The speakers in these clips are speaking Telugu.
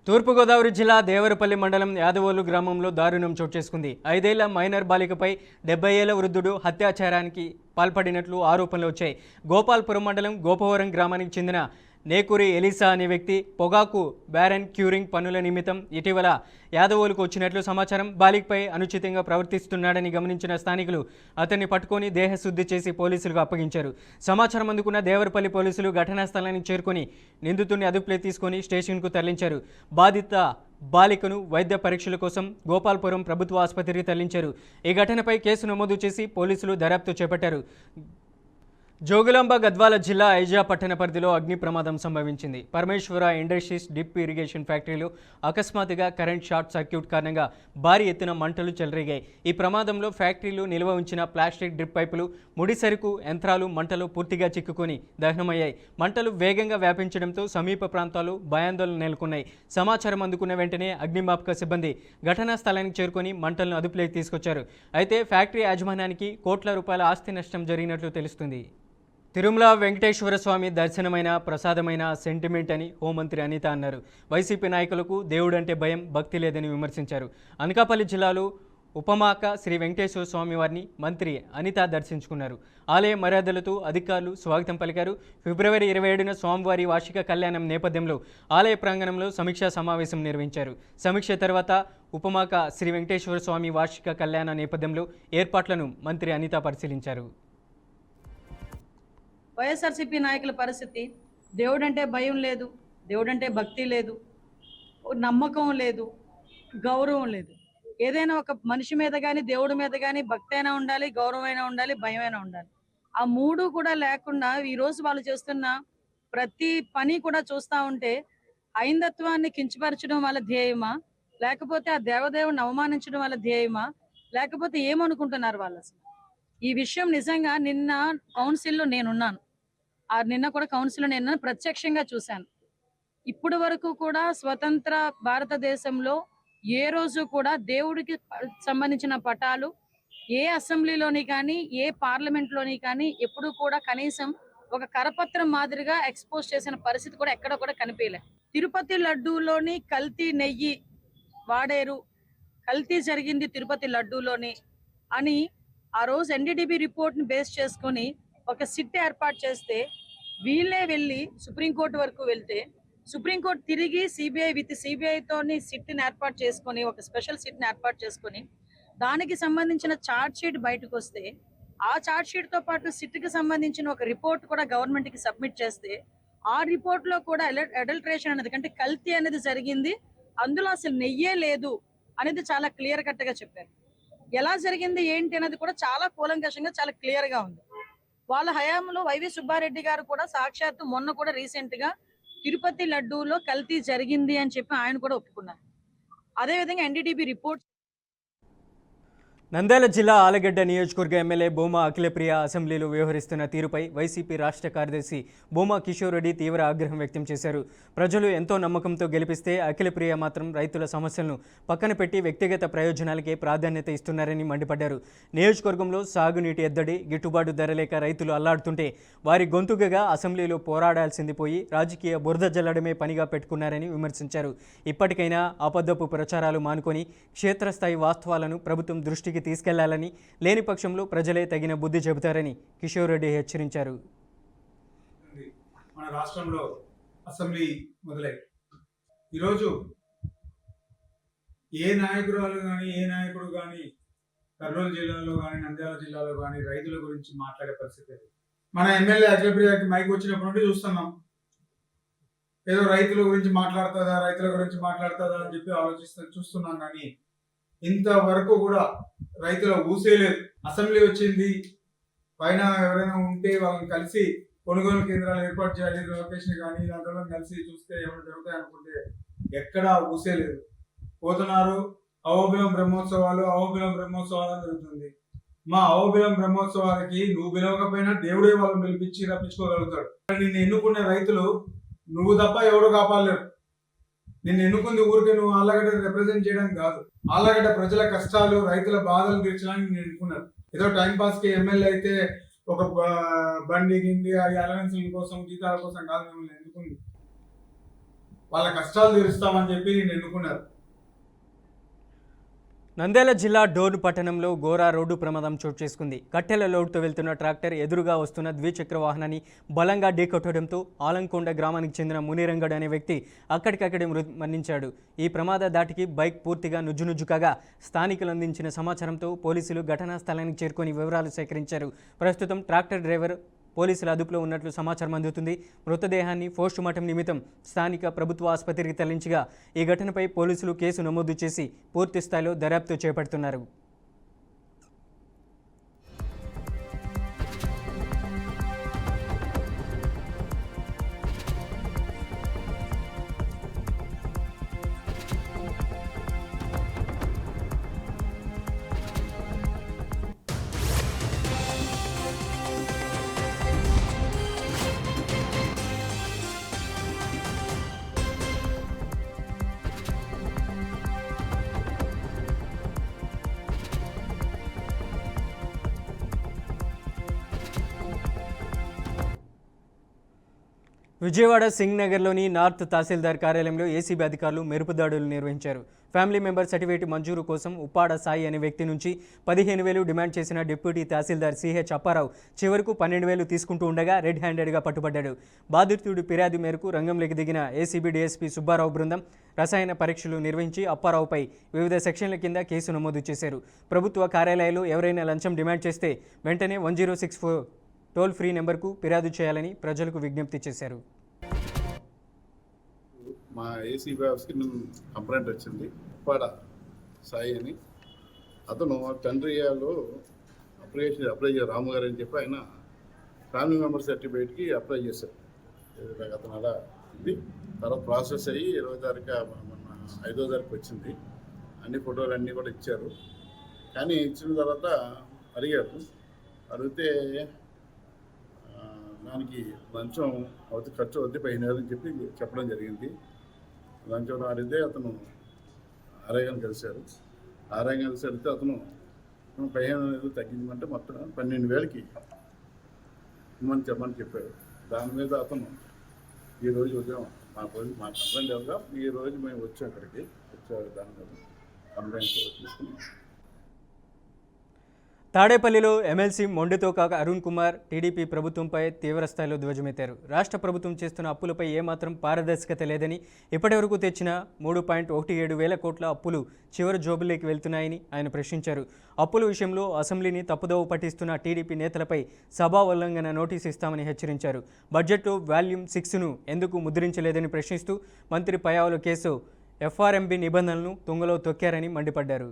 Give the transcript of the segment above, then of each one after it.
తూర్పుగోదావరి జిల్లా దేవరపల్లి మండలం యాదవోలు గ్రామంలో దారుణం చోటు చేసుకుంది. 5 ఏళ్ల మైనర్ బాలికపై 70 ఏళ్ల వృద్ధుడు అత్యాచారానికి పాల్పడినట్లు ఆరోపణలు వచ్చాయి. గోపాల్పురం మండలం గోపవరం గ్రామానికి చెందిన నేకూరి ఎలీసా అనే వ్యక్తి పొగాకు బ్యారెన్ క్యూరింగ్ పనుల నిమిత్తం ఇటీవల యాదవోలుకు వచ్చినట్లు సమాచారం. బాలికపై అనుచితంగా ప్రవర్తిస్తున్నాడని గమనించిన స్థానికులు అతన్ని పట్టుకొని దేహశుద్ధి చేసి పోలీసులకు అప్పగించారు. సమాచారం అందుకున్న దేవరపల్లి పోలీసులు ఘటనా స్థలానికి చేరుకొని నిందితుడిని అదుపులోకి తీసుకొని స్టేషన్కు తరలించారు. బాధిత బాలికను వైద్య పరీక్షల కోసం గోపాల్పురం ప్రభుత్వ ఆసుపత్రికి తరలించారు. ఈ ఘటనపై కేసు నమోదు చేసి పోలీసులు దర్యాప్తు చేపట్టారు. జోగులాంబ గద్వాల జిల్లా ఐజా పట్టణ పరిధిలో అగ్ని ప్రమాదం సంభవించింది. పరమేశ్వర ఇండస్ట్రీస్ డిప్ ఇరిగేషన్ ఫ్యాక్టరీలో అకస్మాత్తుగా కరెంట్ షార్ట్ సర్క్యూట్ కారణంగా భారీ ఎత్తున మంటలు చెలరేగాయి. ఈ ప్రమాదంలో ఫ్యాక్టరీలో నిల్వ ఉంచిన ప్లాస్టిక్ డ్రిప్ పైపులు, ముడి సరుకు యంత్రాలు మంటలు పూర్తిగా చిక్కుకొని దహనమయ్యాయి. మంటలు వేగంగా వ్యాపించడంతో సమీప ప్రాంతాలు భయాందోళన నెలకొన్నాయి. సమాచారం అందుకున్న వెంటనే అగ్నిమాపక సిబ్బంది ఘటనా స్థలానికి చేరుకొని మంటలను అదుపులోకి తీసుకొచ్చారు. అయితే ఫ్యాక్టరీ యాజమాన్యానికి కోట్ల రూపాయల ఆస్తి నష్టం జరిగినట్లు తెలుస్తుంది. తిరుమల వెంకటేశ్వర స్వామి దర్శనమైన ప్రసాదమైన సెంటిమెంట్ అని హోంమంత్రి అనిత అన్నారు. వైసీపీ నాయకులకు దేవుడంటే భయం, భక్తి లేదని విమర్శించారు. అనకాపల్లి జిల్లాలో ఉపమాక శ్రీ వెంకటేశ్వర స్వామి వారిని మంత్రి అనిత దర్శించుకున్నారు. ఆలయ మర్యాదలతో అధికారులు స్వాగతం పలికారు. ఫిబ్రవరి 27న స్వామివారి వార్షిక కళ్యాణం నేపథ్యంలో ఆలయ ప్రాంగణంలో సమీక్షా సమావేశం నిర్వహించారు. సమీక్ష తర్వాత ఉపమాక శ్రీ వెంకటేశ్వర స్వామి వార్షిక కళ్యాణ నేపథ్యంలో ఏర్పాట్లను మంత్రి అనిత పరిశీలించారు. వైఎస్ఆర్సీపీ నాయకుల పరిస్థితి, దేవుడంటే భయం లేదు, దేవుడంటే భక్తి లేదు, నమ్మకం లేదు, గౌరవం లేదు. ఏదైనా ఒక మనిషి మీద కానీ దేవుడి మీద కానీ భక్తి అయినా ఉండాలి, గౌరవం అయినా ఉండాలి, భయం అయినా ఉండాలి. ఆ మూడు కూడా లేకుండా ఈరోజు వాళ్ళు చేస్తున్న ప్రతి పని కూడా చూస్తూ ఉంటే హైందత్వాన్ని కించపరచడం వాళ్ళ ధ్యేయమా, లేకపోతే ఆ దేవదేవుని అవమానించడం వాళ్ళ ధ్యేయమా, లేకపోతే ఏమనుకుంటున్నారు వాళ్ళు అసలు? ఈ విషయం నిజంగా నిన్న కౌన్సిల్లో నేనున్నాను. నిన్న కూడా కౌన్సిల్లో నేను ప్రత్యక్షంగా చూశాను. ఇప్పటి వరకు కూడా స్వతంత్ర భారతదేశంలో ఏ రోజు కూడా దేవుడికి సంబంధించిన పటాలు ఏ అసెంబ్లీలోని కానీ ఏ పార్లమెంట్లోని కానీ ఎప్పుడు కూడా కనీసం ఒక కరపత్రం మాదిరిగా ఎక్స్పోజ్ చేసిన పరిస్థితి కూడా ఎక్కడ కూడా కనిపించలే. తిరుపతి లడ్డూలోని కల్తీ నెయ్యి వాడేరు, కల్తీ జరిగింది తిరుపతి లడ్డూలోని అని ఆ రోజు ఎన్డీడీబీ రిపోర్ట్ని బేస్ చేసుకొని ఒక సిట్ ఏర్పాటు చేస్తే వీళ్ళే వెళ్ళి సుప్రీంకోర్టు వరకు వెళ్తే సుప్రీంకోర్టు తిరిగి సిబిఐతోని సిట్ని ఏర్పాటు చేసుకొని ఒక స్పెషల్ సిట్ని ఏర్పాటు చేసుకొని దానికి సంబంధించిన ఛార్జ్ షీట్ బయటకు వస్తే ఆ ఛార్జ్ షీట్తో పాటు సిట్కి సంబంధించిన ఒక రిపోర్ట్ కూడా గవర్నమెంట్కి సబ్మిట్ చేస్తే ఆ రిపోర్ట్లో కూడా అడల్ట్రేషన్ అనేది అంటే కల్తీ అనేది జరిగింది, అందులో అసలు నెయ్యే లేదు అనేది చాలా క్లియర్ కట్గా చెప్పారు. ఎలా జరిగింది ఏంటి అనేది కూడా చాలా కూలంకషంగా చాలా క్లియర్గా ఉంది. వాళ్ళ హయాంలో వైవి సుబ్బారెడ్డి గారు కూడా సాక్షాత్తు మొన్న కూడా రీసెంట్ గా తిరుపతి లడ్డూలో కల్తీ జరిగింది అని చెప్పి ఆయన కూడా ఒప్పుకున్నారు. అదేవిధంగా ఎన్డీటీబీ రిపోర్ట్. నంద్యాల జిల్లా ఆలగడ్డ నియోజకవర్గ ఎమ్మెల్యే బోమా అఖిలప్రియ అసెంబ్లీలో వ్యవహరిస్తున్న తీరుపై వైసీపీ రాష్ట్ర కార్యదర్శి బోమా కిషోర్ రెడ్డి తీవ్ర ఆగ్రహం వ్యక్తం చేశారు. ప్రజలు ఎంతో నమ్మకంతో గెలిపిస్తే అఖిలప్రియ మాత్రం రైతుల సమస్యలను పక్కన పెట్టి వ్యక్తిగత ప్రయోజనాలకే ప్రాధాన్యత ఇస్తున్నారని మండిపడ్డారు. నియోజకవర్గంలో సాగునీటి ఎద్దడి, గిట్టుబాటు ధర లేక రైతులు అల్లాడుతుంటే వారి గొంతుకగా అసెంబ్లీలో పోరాడాల్సింది పోయి రాజకీయ బురద జల్లడమే పనిగా పెట్టుకున్నారని విమర్శించారు. ఇప్పటికైనా అబద్ధపు ప్రచారాలు మానుకొని క్షేత్రస్థాయి వాస్తవాలను ప్రభుత్వం దృష్టికి తీసుకెళ్లాలని, లేని పక్షంలో ప్రజలే తగిన బుద్ధి చెబుతారని కిషోర్ రెడ్డి హెచ్చరించారు. మన రాష్ట్రంలో అసెంబ్లీ మొదలై ఈరోజు ఏ నాయకురాలు కానీ ఏ నాయకుడు కానీ కర్నూలు జిల్లాలో కానీ నంద్యాల జిల్లాలో కానీ రైతుల గురించి మాట్లాడే పరిస్థితి లేదు. మన ఎమ్మెల్యే అఖిలప్రియకి మైక్ వచ్చినప్పటి నుండి చూస్తున్నాం, ఏదో రైతుల గురించి మాట్లాడుతుందా అని చెప్పి చూస్తున్నాం. కానీ ఇంతవరకు కూడా రైతుల ఊసేలేదు. అసెంబ్లీ వచ్చింది, పైన ఎవరైనా ఉంటే వాళ్ళని కలిసి కొనుగోలు కేంద్రాలు ఏర్పాటు చేయాలి, లొకేషన్ కానీ దాంట్లో కలిసి చూస్తే ఏమైనా జరుగుతాయి అనుకుంటే ఎక్కడా ఊసేలేదు. పోతున్నారు అహోబిలం బ్రహ్మోత్సవాలు జరుగుతుంది. మా అహోబిలం బ్రహ్మోత్సవాలకి నువ్వు పిలవకపోయినా దేవుడే వాళ్ళని పిలిపించి రప్పించుకోగలుగుతాడు. నిన్ను ఎన్నుకునే రైతులు నువ్వు తప్ప ఎవరు కాపాడలేరు. నిన్ను ఎన్నుకుంది ఊరికే నువ్వు ఆళ్ళగడ్డ రిప్రజెంట్ చేయడానికి కాదు, ఆళ్ళగడ్డ ప్రజల కష్టాలు రైతుల బాధలు తీర్చడానికి నేను ఎన్నుకున్నారు. ఏదో టైంపాస్ కి ఎమ్మెల్యే అయితే ఒక బండి గిండి అలవెన్సుల కోసం జీతాల కోసం కాదు మిమ్మల్ని ఎన్నుకుంది. వాళ్ళ కష్టాలు తీరుస్తామని చెప్పి నేను ఎన్నుకున్నారు. నంద్యాల జిల్లా డోర్ను పట్టణంలో ఘోర రోడ్డు ప్రమాదం చోటు చేసుకుంది. కట్టెల లోడ్తో వెళ్తున్న ట్రాక్టర్ ఎదురుగా వస్తున్న ద్విచక్ర వాహనాన్ని బలంగా ఢీకొట్టడంతో ఆలంకొండ గ్రామానికి చెందిన మునిరంగడ్ అనే వ్యక్తి అక్కడికక్కడే మరణించాడు. ఈ ప్రమాద దాటికి బైక్ పూర్తిగా నుజ్జునుజ్జు కాగా స్థానికులు అందించిన సమాచారంతో పోలీసులు ఘటనా స్థలానికి చేరుకొని వివరాలు సేకరించారు. ప్రస్తుతం ట్రాక్టర్ డ్రైవర్ పోలీసుల అదుపులో ఉన్నట్లు సమాచారం అందుతుంది. మృతదేహాన్ని పోస్టుమార్టం నిమిత్తం స్థానిక ప్రభుత్వ ఆసుపత్రికి తరలించగా ఈ ఘటనపై పోలీసులు కేసు నమోదు చేసి పూర్తి స్థాయిలో దర్యాప్తు చేపడుతున్నారు. విజయవాడ సింగ్ నగర్లోని నార్త్ తహసీల్దార్ కార్యాలయంలో ఏసీబీ అధికారులు మెరుపు దాడులు నిర్వహించారు. ఫ్యామిలీ మెంబర్ సర్టిఫికేట్ మంజూరు కోసం ఉప్పాడ సాయి అనే వ్యక్తి నుంచి 15,000 డిమాండ్ చేసిన డిప్యూటీ తహసీల్దార్ సిహెచ్ అప్పారావు చివరకు 12,000 తీసుకుంటూ ఉండగా రెడ్ హ్యాండెడ్గా పట్టుబడ్డాడు. బాధితుడి ఫిర్యాదు మేరకు రంగంలోకి దిగిన ఏసీబీ డీఎస్పీ సుబ్బారావు బృందం రసాయన పరీక్షలు నిర్వహించి అప్పారావుపై వివిధ సెక్షన్ల కింద కేసు నమోదు చేశారు. ప్రభుత్వ కార్యాలయాలు ఎవరైనా లంచం డిమాండ్ చేస్తే వెంటనే 1064 టోల్ ఫ్రీ నెంబర్కు ఫిర్యాదు చేయాలని ప్రజలకు విజ్ఞప్తి చేశారు. మా ఏసీబీ ఆఫీస్కి కంప్లైంట్ వచ్చింది. ఉప్పాడ సాయి అని అతను తండ్రియాలో అప్లై రాము గారు అని చెప్పి ఆయన ఫ్యామిలీ మెంబర్ సర్టిఫికేట్కి అప్లై చేశారు. అతను అలా ఉంది. తర్వాత ప్రాసెస్ అయ్యి 20వ తారీఖు మన 5వ తారీఖు వచ్చింది. అన్ని ఫోటోలు అన్నీ కూడా ఇచ్చారు. కానీ ఇచ్చిన తర్వాత అడిగితే దానికి లంచం ఖర్చు అవుతుంది 15,000 అని చెప్పి చెప్పడం జరిగింది. లంచం అడిగితే అతను ఆరోగ్యాన్ని కలిశారు. ఆరోగ్యాన్ని కలిసి అతను 15,000 తగ్గించమంటే మొత్తం 12,000కి ఇవ్వమని చెప్పారు. దాని మీద అతను ఈరోజు ఉదయం మా కంప్లైంట్ ఎవరుగా ఈరోజు మేము వచ్చాం అక్కడికి దాని మీద కంప్లైంట్ తీసుకున్నాం. తాడేపల్లిలో ఎమ్మెల్సీ మొండితోకాక అరుణ్ కుమార్ టీడీపీ ప్రభుత్వంపై తీవ్రస్థాయిలో ధ్వజమెత్తారు. రాష్ట్ర ప్రభుత్వం చేస్తున్న అప్పులపై ఏమాత్రం పారదర్శకత లేదని, ఇప్పటివరకు తెచ్చిన 3.17 వేల కోట్ల అప్పులు చివరి జోబుల్లోకి వెళ్తున్నాయని ఆయన ప్రశ్నించారు. అప్పుల విషయంలో అసెంబ్లీని తప్పుదోవ పట్టిస్తున్న టీడీపీ నేతలపై సభా ఉల్లంఘన నోటీసు ఇస్తామని హెచ్చరించారు. బడ్జెట్లో వాల్యూమ్ 6ను ఎందుకు ముద్రించలేదని ప్రశ్నిస్తూ మంత్రి పయావుల కేసు ఎఫ్ఆర్ఎంబి నిబంధనలను తుంగలో తొక్కారని మండిపడ్డారు.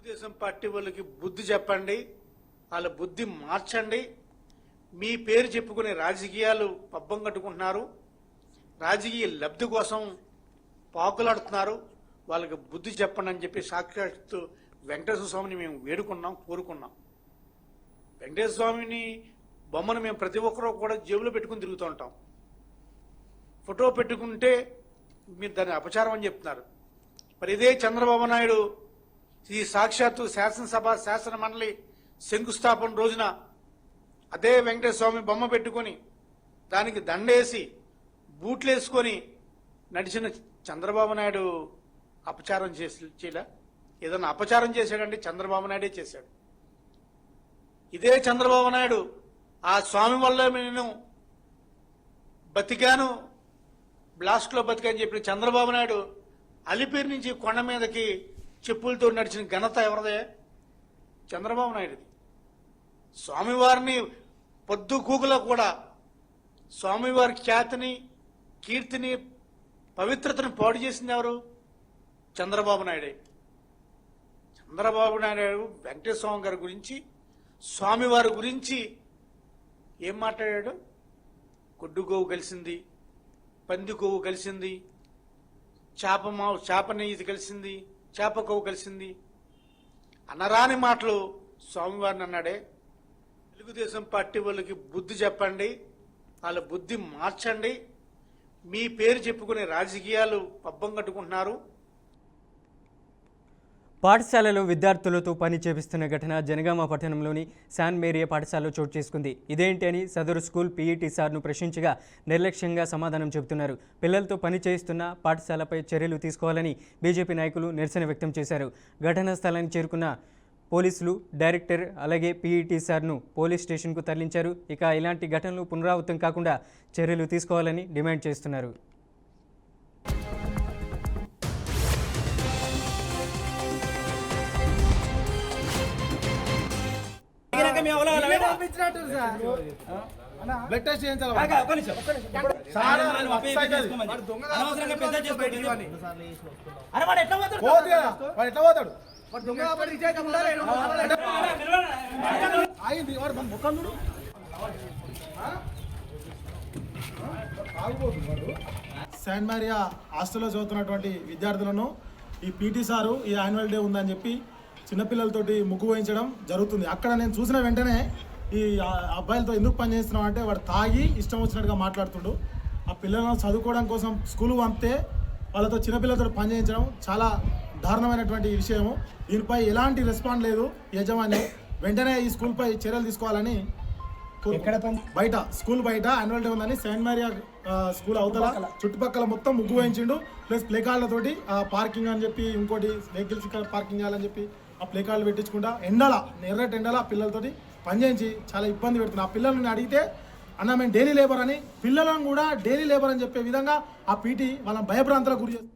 తెలుగుదేశం పార్టీ వాళ్ళకి బుద్ధి చెప్పండి, వాళ్ళ బుద్ధి మార్చండి. మీ పేరు చెప్పుకునే రాజకీయాలు పబ్బం కట్టుకుంటున్నారు, రాజకీయ లబ్ధి కోసం పాకులాడుతున్నారు. వాళ్ళకి బుద్ధి చెప్పండి అని చెప్పి సాక్షాత్తు వెంకటేశ్వర స్వామిని మేము వేడుకున్నాం, కోరుకున్నాం. వెంకటేశ్వర స్వామిని బొమ్మను మేము ప్రతి ఒక్కరూ కూడా జేబులో పెట్టుకుని తిరుగుతూ ఉంటాం. ఫోటో పెట్టుకుంటే మీరు దాన్ని అపచారం అని చెప్తున్నారు. మరి ఇదే చంద్రబాబు నాయుడు ఈ సాక్షాత్తు శాసనసభ శాసన మండలి శంకుస్థాపన రోజున అదే వెంకటేశ్వర స్వామి బొమ్మ పెట్టుకొని దానికి దండేసి బూట్లేసుకొని నడిచిన చంద్రబాబు నాయుడు అపచారం చేయలే. ఏదన్నా అపచారం చేశాడంటే చంద్రబాబు నాయుడే చేశాడు. ఇదే చంద్రబాబు నాయుడు ఆ స్వామి వల్ల నేను బతికాను, బ్లాస్ట్లో బతికాని చెప్పిన చంద్రబాబు నాయుడు అలిపిరి నుంచి కొండ మీదకి చెప్పులతో నడిచిన ఘనత ఎవరిదే? చంద్రబాబు నాయుడుది. స్వామివారిని పొద్దు కూకులో కూడా స్వామివారి ఖ్యాతిని, కీర్తిని, పవిత్రతను పాడు చేసింది ఎవరు? చంద్రబాబు నాయుడే. చంద్రబాబు నాయుడు వెంకటేశ్వర స్వామి గారి గురించి, స్వామివారి గురించి ఏం మాట్లాడాడు? కొడ్డు గోవు కలిసింది, పంది గోవు కలిసింది, చేప నెయ్యి కలిసింది, చేప కొవ్వు కలిసింది అనరాని మాటలు స్వామివారిని అన్నాడే. తెలుగుదేశం పార్టీ వాళ్ళకి బుద్ధి చెప్పండి, వాళ్ళ బుద్ధి మార్చండి. మీ పేరు చెప్పుకునే రాజకీయాలు పబ్బం కట్టుకుంటున్నారు. పాఠశాలలో విద్యార్థులతో పని చేపిస్తున్న ఘటన జనగామ పట్టణంలోని శాన్ మేరియా పాఠశాలలో చోటు చేసుకుంది. ఇదేంటి అని సదరు స్కూల్ పీఈటీ సార్ను ప్రశ్నించగా నిర్లక్ష్యంగా సమాధానం చెబుతున్నారు. పిల్లలతో పని చేయిస్తున్న పాఠశాలపై చర్యలు తీసుకోవాలని బీజేపీ నాయకులు నిరసన వ్యక్తం చేశారు. ఘటనా స్థలానికి చేరుకున్న పోలీసులు డైరెక్టర్ అలాగే పీఈటీ సార్ను పోలీస్ స్టేషన్కు తరలించారు. ఇక ఇలాంటి ఘటనలు పునరావృతం కాకుండా చర్యలు తీసుకోవాలని డిమాండ్ చేస్తున్నారు. బ్లడ్ టెస్ట్ చేయించాలి. ఎట్లా పోతాడు అయింది వాడు ముఖం చూడు శాన్ మారియా హాస్టల్లో చదువుతున్నటువంటి విద్యార్థులను ఈ పీటీ సారు ఈ యాన్యువల్ డే ఉందని చెప్పి చిన్నపిల్లలతోటి ముగ్గు వేయించడం జరుగుతుంది. అక్కడ నేను చూసిన వెంటనే ఈ అబ్బాయిలతో ఎందుకు పని చేస్తున్నాం అంటే వాడు తాగి ఇష్టం వచ్చినట్టుగా మాట్లాడుతుండు. ఆ పిల్లలను చదువుకోవడం కోసం స్కూల్ పంపితే వాళ్ళతో చిన్నపిల్లలతో పని చేయించడం చాలా దారుణమైనటువంటి విషయము. దీనిపై ఎలాంటి రెస్పాండ్ లేదు యజమాని. వెంటనే ఈ స్కూల్పై చర్యలు తీసుకోవాలని బయట స్కూల్ బయట యాన్యువల్ డే ఉందని శాన్ మారియా స్కూల్ అవతల చుట్టుపక్కల మొత్తం ముగ్గు వేయించిండు. ప్లస్ ప్లేకార్డులతోటి పార్కింగ్ అని చెప్పి ఇంకోటి వెహికల్స్ ఇక్కడ పార్కింగ్ చేయాలని చెప్పి ఆ ప్లేకార్డులు పెట్టించుకుంటా ఎర్రటి ఎండల పిల్లలతోటి పనిచేయించి చాలా ఇబ్బంది పెడుతున్నా. ఆ పిల్లల్ని అడిగితే అన్న మేము డైలీ లేబర్ అని, పిల్లలను కూడా డైలీ లేబర్ అని చెప్పే విధంగా ఆ పీటీ వాళ్ళని భయభ్రాంతులకు గురి చేస్తుంది.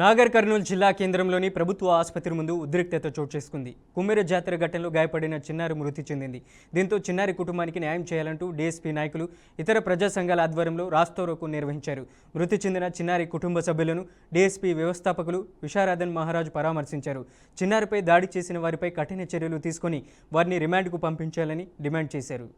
నాగర్ కర్నూలు జిల్లా కేంద్రంలోని ప్రభుత్వ ఆసుపత్రి ముందు ఉద్రిక్తత చోటు చేసుకుంది. కుమ్మెర జాతర ఘటనలో గాయపడిన చిన్నారి మృతి చెందింది. దీంతో చిన్నారి కుటుంబానికి న్యాయం చేయాలంటూ డీఎస్పీ నాయకులు ఇతర ప్రజా సంఘాల ఆధ్వర్యంలో రాస్తారోకో నిర్వహించారు. మృతి చెందిన చిన్నారి కుటుంబ సభ్యులను డీఎస్పీ వ్యవస్థాపకులు విశారాధన్ మహారాజు పరామర్శించారు. చిన్నారిపై దాడి చేసిన వారిపై కఠిన చర్యలు తీసుకొని వారిని రిమాండ్కు పంపించాలని డిమాండ్ చేశారు.